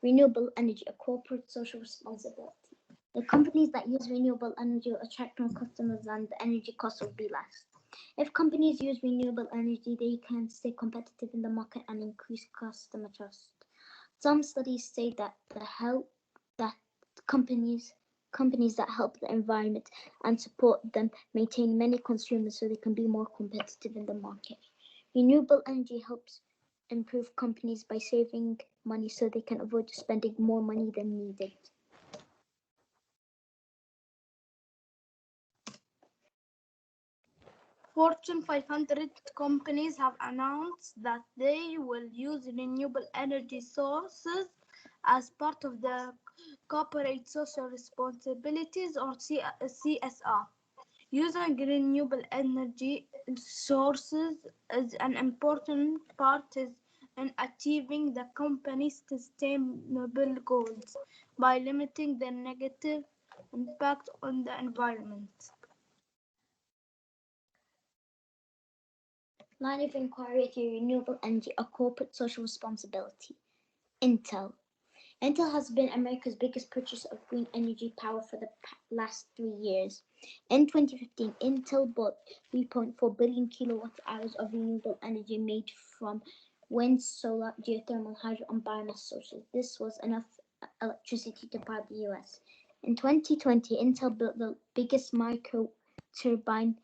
Renewable energy, a corporate social responsibility. The companies that use renewable energy will attract more customers and the energy costs will be less. If companies use renewable energy, they can stay competitive in the market and increase customer trust. Some studies say that that companies that help the environment and support them maintain many consumers so they can be more competitive in the market. Renewable energy helps improve companies by saving money so they can avoid spending more money than needed. Fortune 500 companies have announced that they will use renewable energy sources as part of the corporate social responsibilities or CSR. Using renewable energy sources is an important part in achieving the company's sustainable goals by limiting the negative impact on the environment. Line of inquiry to renewable energy, a corporate social responsibility. Intel. Intel has been America's biggest purchaser of green energy power for the last 3 years. In 2015, Intel bought 3.4 billion kilowatt hours of renewable energy made from wind, solar, geothermal, hydro, and biomass sources. This was enough electricity to power the US. In 2020, Intel built the biggest micro turbine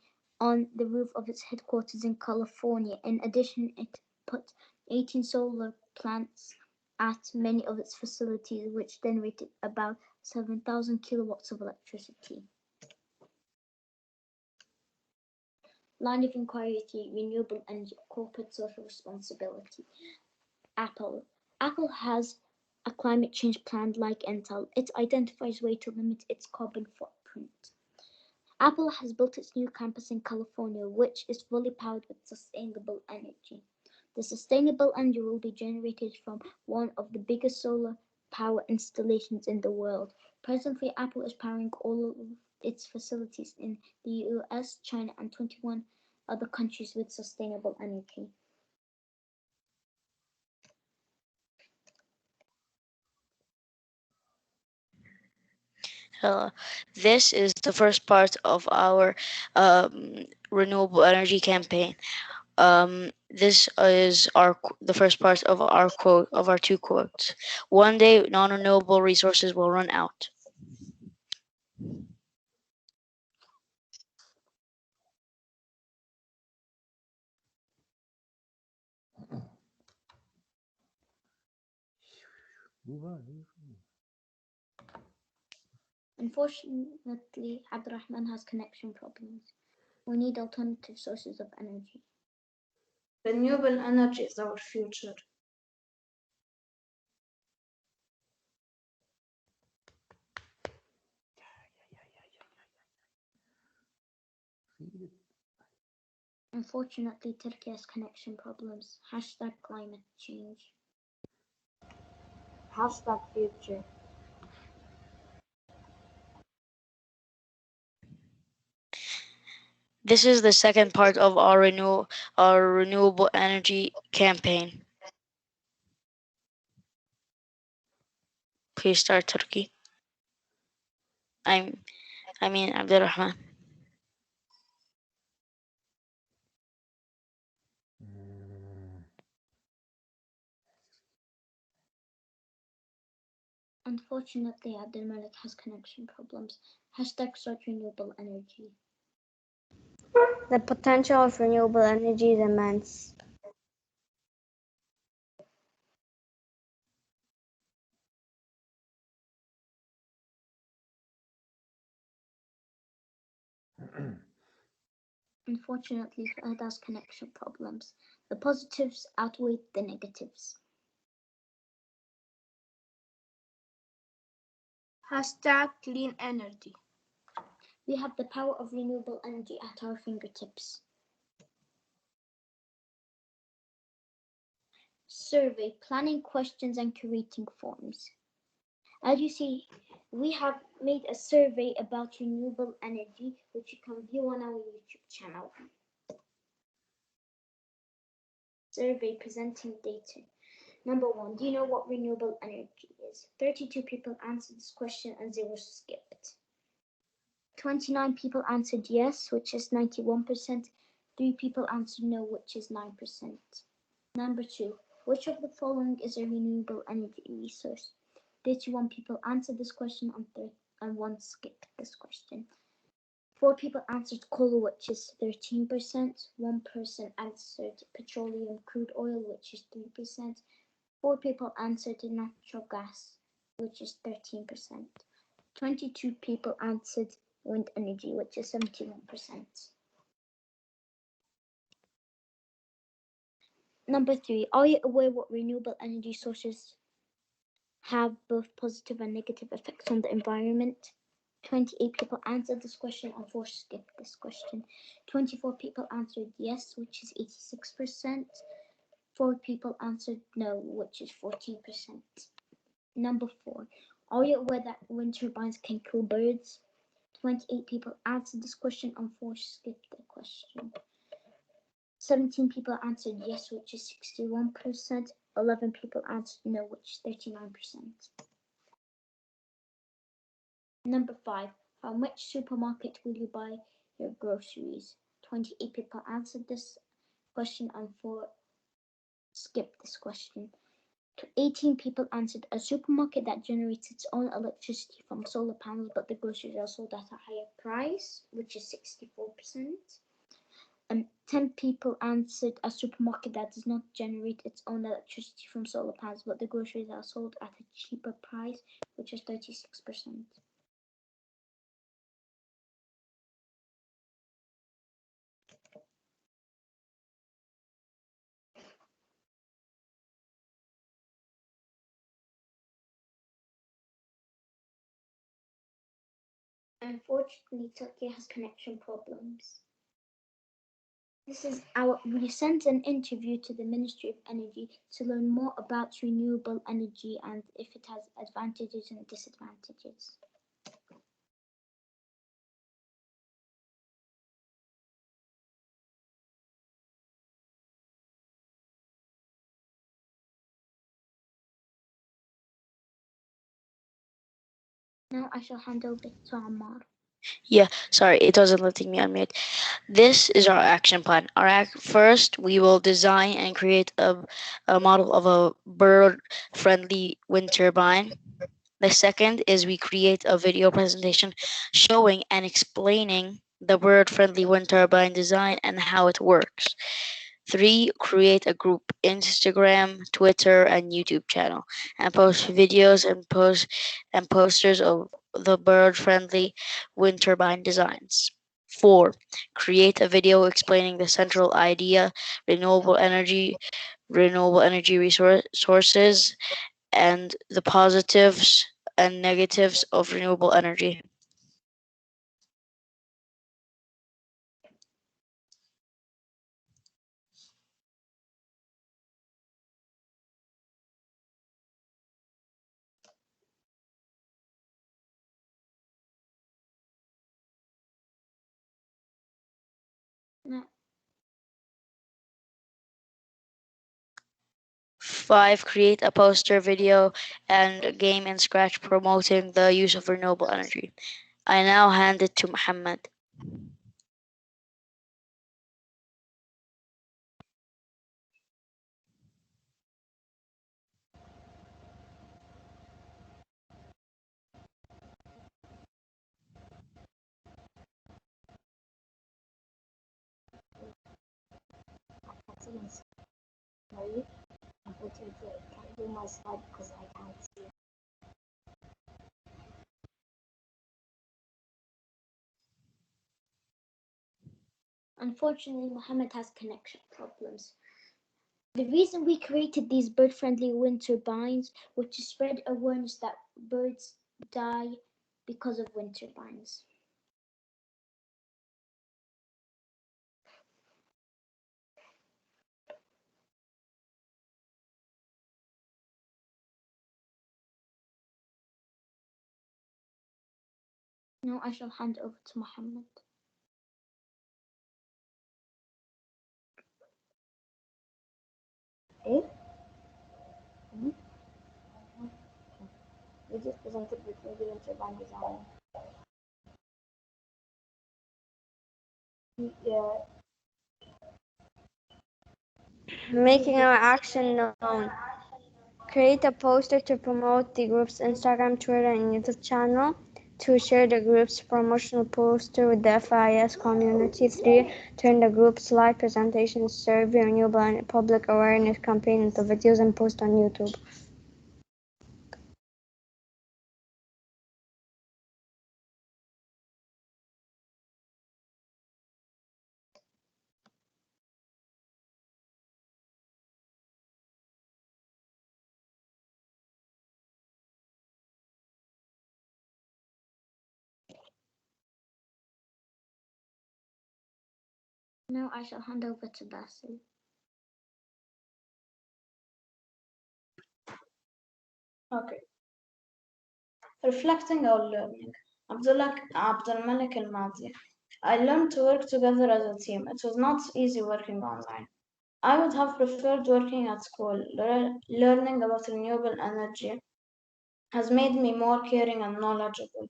on the roof of its headquarters in California. In addition, it put 18 solar plants at many of its facilities, which generated about 7,000 kilowatts of electricity. Line of inquiry to renewable energy, corporate social responsibility. Apple. Apple has a climate change plan like Intel. It identifies ways to limit its carbon footprint. Apple has built its new campus in California, which is fully powered with sustainable energy. The sustainable energy will be generated from one of the biggest solar power installations in the world. Presently, Apple is powering all of its facilities in the US, China, and 21 other countries with sustainable energy. This is the first part of our renewable energy campaign. This is the first part of our two quotes. One day, non-renewable resources will run out. Unfortunately, Abdurrahman has connection problems. We need alternative sources of energy. Renewable energy is our future. Unfortunately, Turkey has connection problems. Hashtag climate change. Hashtag future. This is the second part of our renewable energy campaign. Please start, Turkey. I mean Abdurrahman. Unfortunately, Abdulmalik has connection problems. Hashtag start renewable energy. The potential of renewable energy is immense. Unfortunately, Fahad has connection problems. The positives outweigh the negatives. Hashtag clean energy. We have the power of renewable energy at our fingertips. Survey, planning questions and curating forms. As you see, we have made a survey about renewable energy, which you can view on our YouTube channel. Survey presenting data. Number 1, do you know what renewable energy is? 32 people answered this question and 0 skipped. 29 people answered yes, which is 91%. 3 people answered no, which is 9%. Number 2, which of the following is a renewable energy resource? 31 people answered this question and 1 skipped this question. 4 people answered coal, which is 13%. 1 person answered petroleum crude oil, which is 3%. 4 people answered natural gas, which is 13%. 22 people answered wind energy, which is 71%. Number 3, are you aware what renewable energy sources have both positive and negative effects on the environment? 28 people answered this question and 4 skipped this question. 24 people answered yes, which is 86%. 4 people answered no, which is 14%. Number 4, are you aware that wind turbines can kill birds? 28 people answered this question and 4 skipped the question. 17 people answered yes, which is 61%. 11 people answered no, which is 39%. Number 5, from which supermarket will you buy your groceries? 28 people answered this question and 4 skipped this question. 18 people answered a supermarket that generates its own electricity from solar panels, but the groceries are sold at a higher price, which is 64%. 10 people answered a supermarket that does not generate its own electricity from solar panels, but the groceries are sold at a cheaper price, which is 36%. Unfortunately, Turkey has connection problems. We sent an interview to the Ministry of Energy to learn more about renewable energy and if it has advantages and disadvantages. Now I shall hand over to Ammar. Yeah, sorry, it wasn't letting me unmute. This is our action plan. First, we will design and create a model of a bird-friendly wind turbine. The second is we create a video presentation showing and explaining the bird-friendly wind turbine design and how it works. 3, create a group Instagram, Twitter, and YouTube channel and post videos and posters of the bird-friendly wind turbine designs. 4, create a video explaining the central idea, renewable energy resources, and the positives and negatives of renewable energy. Now, 5, create a poster, video, and a game in Scratch promoting the use of renewable energy. I now hand it to Muhammad. sorry, unfortunately I can't do my slide because I can't see it. Unfortunately, Mohammed has connection problems. The reason we created these bird-friendly wind turbines was to spread awareness that birds die because of wind turbines. Now I shall hand over to Mohammed. Okay. activities presented with wind turbine design. Yeah. Making our action known. Create a poster to promote the group's Instagram, Twitter, and YouTube channel. 2. Share the group's promotional poster with the FIS community. 3. Turn the group's live presentations, survey, renewable, and public awareness campaign into videos and post on YouTube. Now I shall hand over to Basil. Okay. Reflecting or learning. Abdulmalik Al-Madi. I learned to work together as a team. It was not easy working online. I would have preferred working at school. Learning about renewable energy has made me more caring and knowledgeable.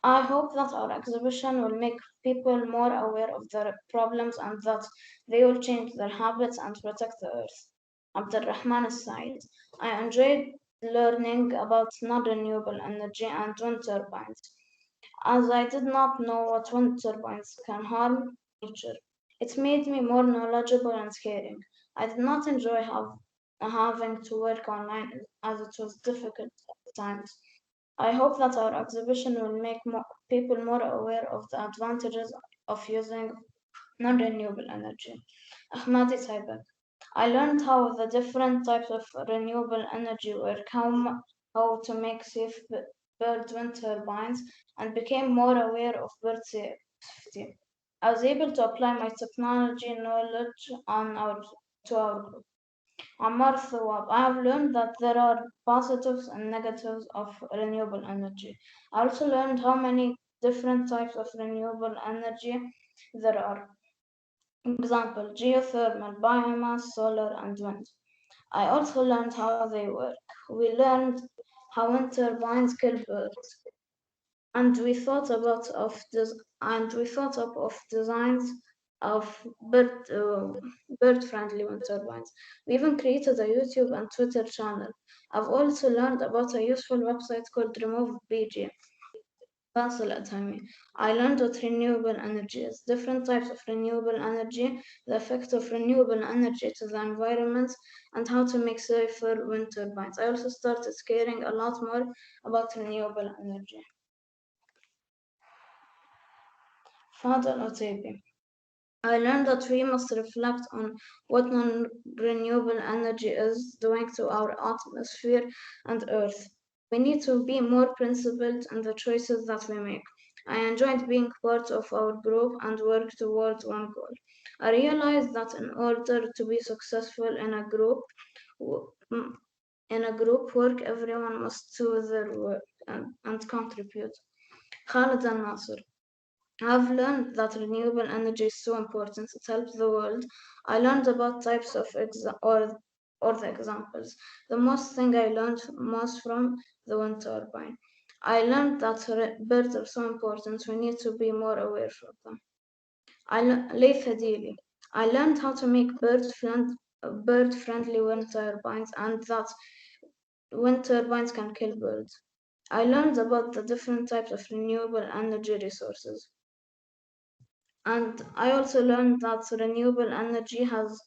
I hope that our exhibition will make people more aware of the problems and that they will change their habits and protect the earth. Abdulrahman Said. I enjoyed learning about non-renewable energy and wind turbines, as I did not know what wind turbines can harm nature. It made me more knowledgeable and caring. I did not enjoy having to work online as it was difficult at times. I hope that our exhibition will make people more aware of the advantages of using non-renewable energy. Ahmadi Saibak. I learned how the different types of renewable energy work, how to make safe bird wind turbines, and became more aware of bird safety. I was able to apply my technology knowledge to our group. Ammar Thawab. I have learned that there are positives and negatives of renewable energy. I also learned how many different types of renewable energy there are. Example, geothermal, biomass, solar, and wind. I also learned how they work. We learned how wind turbines kill birds, and we thought about of this, and we thought up of designs of bird-friendly wind turbines. We even created a YouTube and Twitter channel. I've also learned about a useful website called Remove BG. Basil Atami. I learned what renewable energy is, different types of renewable energy, the effect of renewable energy to the environment, and how to make safer wind turbines. I also started caring a lot more about renewable energy. Fadal Otebi. I learned that we must reflect on what non-renewable energy is doing to our atmosphere and Earth. We need to be more principled in the choices that we make. I enjoyed being part of our group and work towards one goal. I realized that in order to be successful in a group work, everyone must do their work and contribute. Khalid Al Nasser. I've learned that renewable energy is so important. It helps the world. I learned about types of or the examples. The most thing I learned most from the wind turbine. I learned that birds are so important. We need to be more aware of them. Leif Hadili. I learned how to make bird-friendly wind turbines and that wind turbines can kill birds. I learned about the different types of renewable energy resources. And I also learned that renewable energy has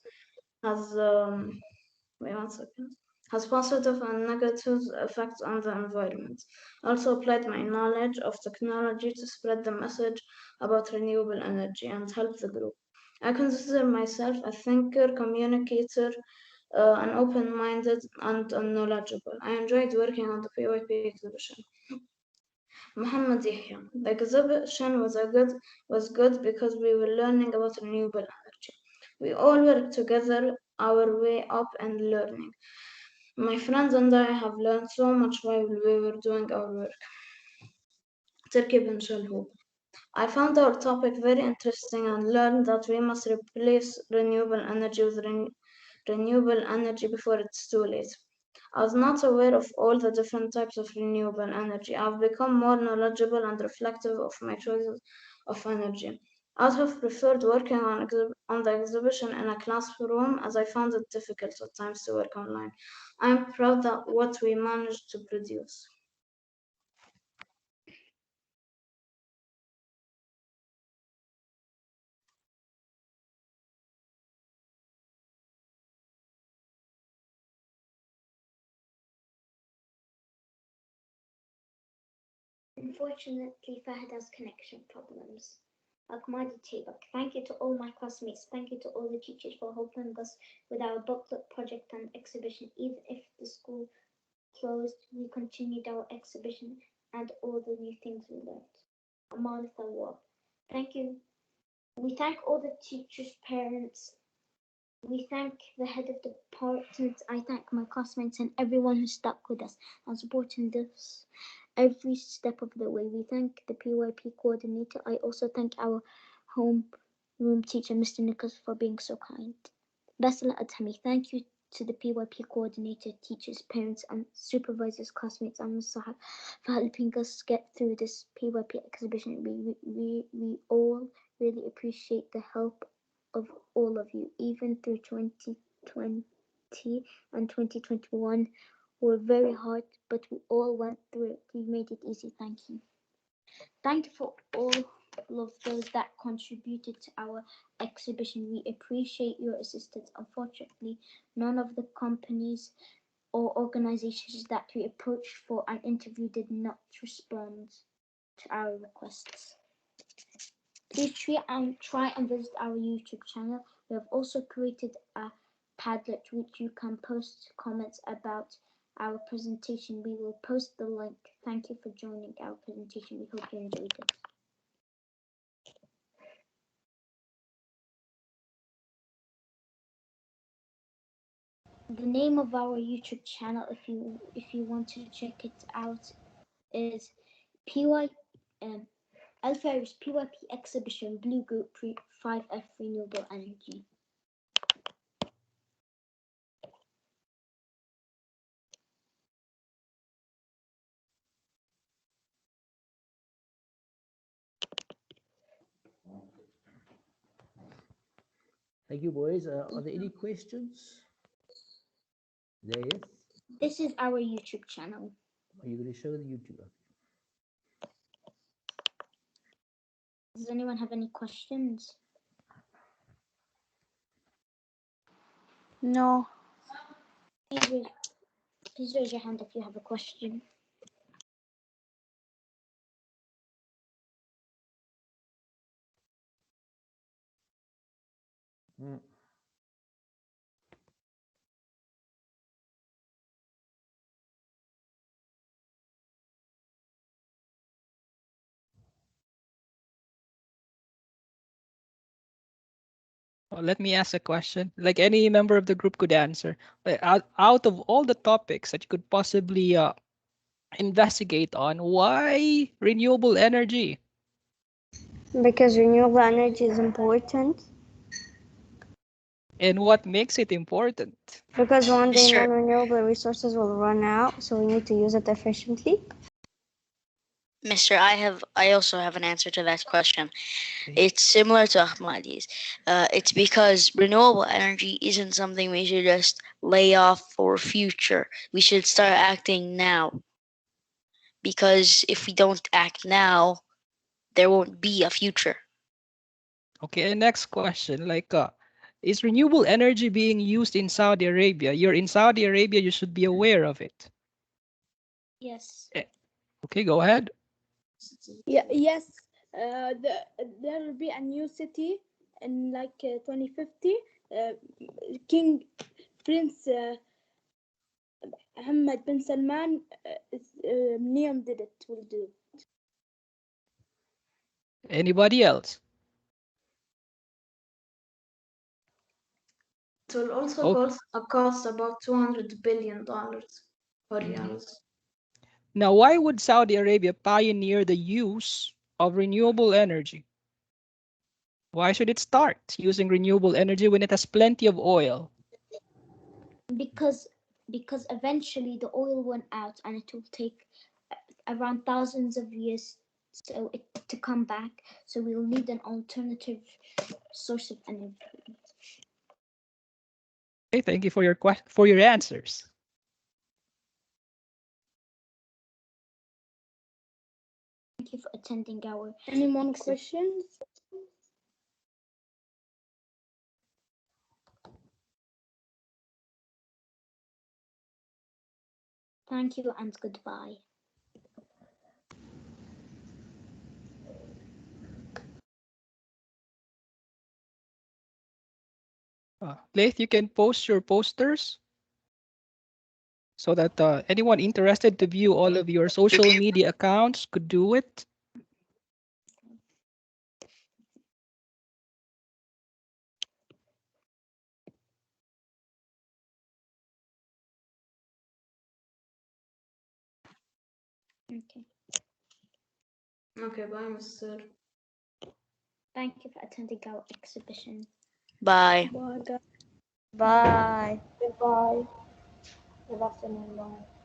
wait 1 second has positive and negative effects on the environment. I also applied my knowledge of technology to spread the message about renewable energy and help the group. I consider myself a thinker, communicator, and open-minded and knowledgeable. I enjoyed working on the PYP exhibition. Muhammad Yahya. The exhibition was good because we were learning about renewable energy. We all worked together our way up and learning. My friends and I have learned so much while we were doing our work. Turkey bin Shalhoub. I found our topic very interesting and learned that we must replace renewable energy with renewable energy before it's too late. I was not aware of all the different types of renewable energy. I've become more knowledgeable and reflective of my choices of energy. I would have preferred working on the exhibition in a classroom as I found it difficult at times to work online. I am proud that what we managed to produce. Unfortunately, Fahad has connection problems. Akmadi Tabak. Thank you to all my classmates. Thank you to all the teachers for helping us with our booklet project and exhibition. Even if the school closed, we continued our exhibition and all the new things we learned. Amanatha War. Thank you. We thank all the teachers, parents. We thank the head of the department. I thank my classmates and everyone who stuck with us and supporting this every step of the way. We thank the PYP coordinator. I also thank our homeroom teacher, Mr. Nichols, for being so kind. Basila Atami, thank you to the PYP coordinator, teachers, parents, and supervisors, classmates, and Musahab for helping us get through this PYP exhibition. We all really appreciate the help of all of you, even through 2020 and 2021 were very hard, but we all went through it. You made it easy. Thank you. Thank you for all of those that contributed to our exhibition. We appreciate your assistance. Unfortunately, none of the companies or organizations that we approached for an interview did not respond to our requests. Please try and visit our YouTube channel. We have also created a Padlet which you can post comments about our presentation. We will post the link. Thank you for joining our presentation. We hope you enjoyed it. The name of our YouTube channel, if you want to check it out, is Alpha's PYP Exhibition Blue Group 5F Renewable Energy. Thank you, boys. Are there any questions? Yes. This is our YouTube channel. Are you going to show the YouTube? Does anyone have any questions? No. Please raise your hand if you have a question. Let me ask a question. Like any member of the group could answer. Out of all the topics that you could possibly investigate on, why renewable energy? Because renewable energy is important. And what makes it important? Because one day Mr. non-renewable resources will run out, so we need to use it efficiently. Mr. I also have an answer to that question. Okay. It's similar to Ahmadi's. It's because renewable energy isn't something we should just lay off for future. We should start acting now. Because if we don't act now, there won't be a future. Okay, and next question. Is renewable energy being used in Saudi Arabia? You're in Saudi Arabia, you should be aware of it. Yes. Okay, go ahead. Yeah, yes. There will be a new city in 2050. King Prince Mohammed bin Salman named it. Will do. Anybody else? It will also cost about $200 billion or years. Now, why would Saudi Arabia pioneer the use of renewable energy? Why should it start using renewable energy when it has plenty of oil? Because because eventually the oil went out and it will take around thousands of years to come back. So we'll need an alternative source of energy. Okay, thank you for for your answers. Thank you for attending our. Any more questions? Thank you and goodbye. Leith, you can post your posters so that anyone interested to view all of your social media accounts could do it. Okay. Okay, bye, Mr. Thank you for attending our exhibition. Bye. Bye, guys. Bye. Goodbye. Good afternoon. Bye.